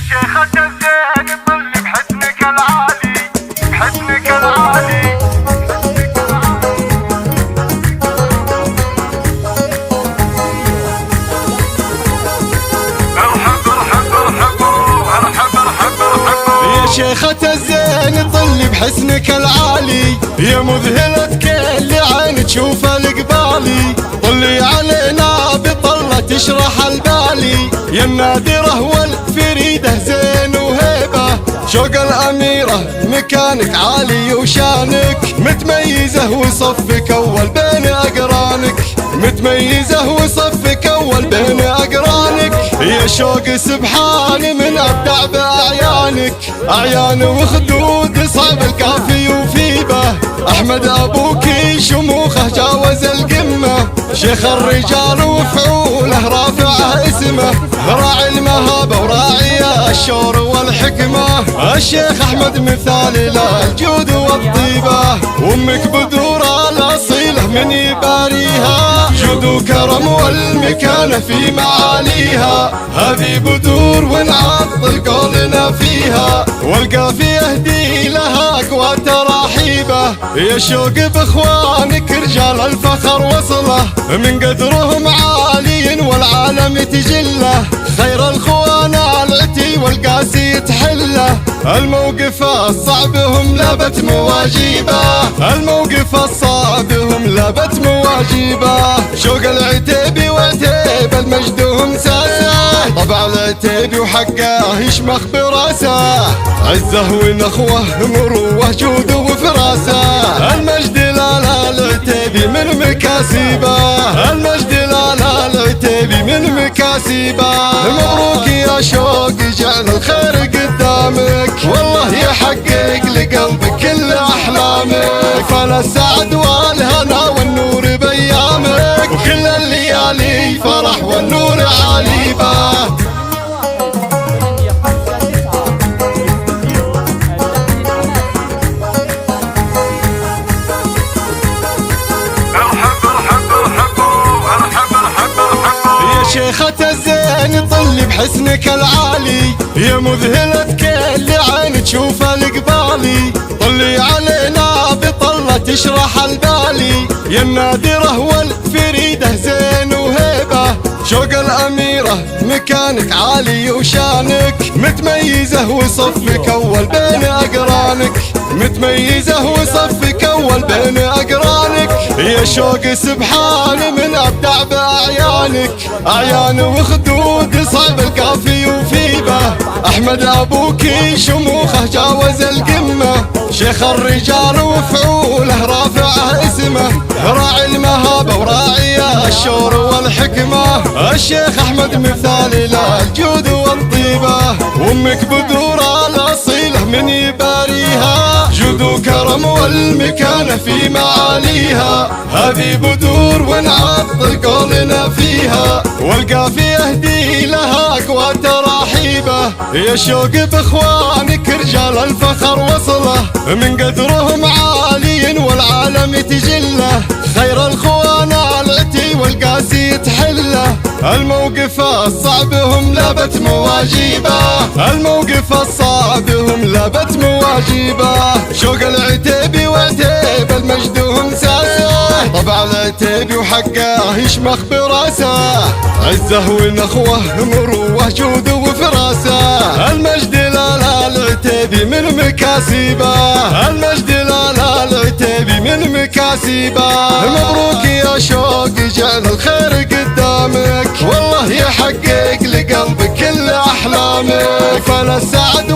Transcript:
شيخة الزين طل بحسنك العالي، بحسنك العالي. شيخة الزين طل بحسنك العالي، يا مذهلة كل عين تشوفه القبالي. طلي علينا بطلة تشرح البالي، يا النادرة والفريدة زين وهيبة. شوق الأميرة مكانك عالي وشانك، متميزة وصفك أول بين أقرانك، متميزة وصفك أول بين أقرانك. يا شوق سبحان من أبدع بأعيانك، أعيان وخدود صعب الكافي وفيبه. أحمد أبوك شموخه جاوز القمة، شيخ الرجال وفعوله رافع اسمه. راعي المهابة وراعي الشور والحكمة، الشيخ أحمد مثال للجود والطيبة. وأمك بذورة الأصيلة من يباريها، جود وكرم والمكانة في معاليها. هذه بذور ونعطل قولنا فيها، والقافي يهدي لها أقوى تراحيبه. يا شوق بإخوانك رجال الفخر وصله، من قدرهم عالي والعالم تجله. خير الخوان العتي والقاسي تحله، الموقف الصعب هم لبت مواجيبه، الموقف الصعب هم لبت مواجيبه. شوق العتيبي وعتيب المجد هم ساسه، طبع العتيبي وحقه يشمخ براسه. عزه ونخوه مروه جود وفراسه، المجد لا العتيبي من مكاسبه، المجد لا العتيبي من مكاسبه. مبروك يا شوق جعل الخير قدامك، والله يحقق لقلبك كل احلامك. فالسعد والهنا والنور بايامك، وكل الليالي فرح والنور عاليبه. شيخة الزين طل بحسنك العالي، يا مذهلة كل عين تشوفه القبالي. طلي علينا بطلة تشرح البالي، يا النادرة والفريدة زين وهيبة. شوق الأميرة مكانك عالي وشانك، متميزة وصفك أول بين أقرانك، متميزة وصفك أول بين أقرانك. يا شوق سبحان من أبدع بأعيانك، أعيان وخدود صعب الكافي وفيبه. أحمد أبوك شموخه جاوز القمة، شيخ الرجال وفعوله رافع اسمه. راعي المهابة وراعي الشور والحكمة، الشيخ أحمد مثال للجود والطيبة. وأمك بذورة الأصيلة من يباريها، جود وكرم والمكانة في معاليها. هذه بذور ونعطل قولنا فيها، والقافي يهدي لها أقوى تراحيبه. يا شوق بإخوانك رجال الفخر وصله، من قدرهم عالي والعالم تجله. خير الخوان العتي والقاسي تحله، الموقف الصعب هم لبت مواجيبه، الموقف الصعب هم لبت مواجيبه. شوق العتيبي وعتيب المجد هم ساسه، طبع العتيبي وحقه يشمخ براسه. عزه ونخوه مروه جود وفراسه، المجد لا العتيبي من مكاسبه، المجد لا العتيبي من مكاسبه. مبروك يا شوق جعل الخير قدامك، والله يحقق لقلبك كل احلامك. فالسعد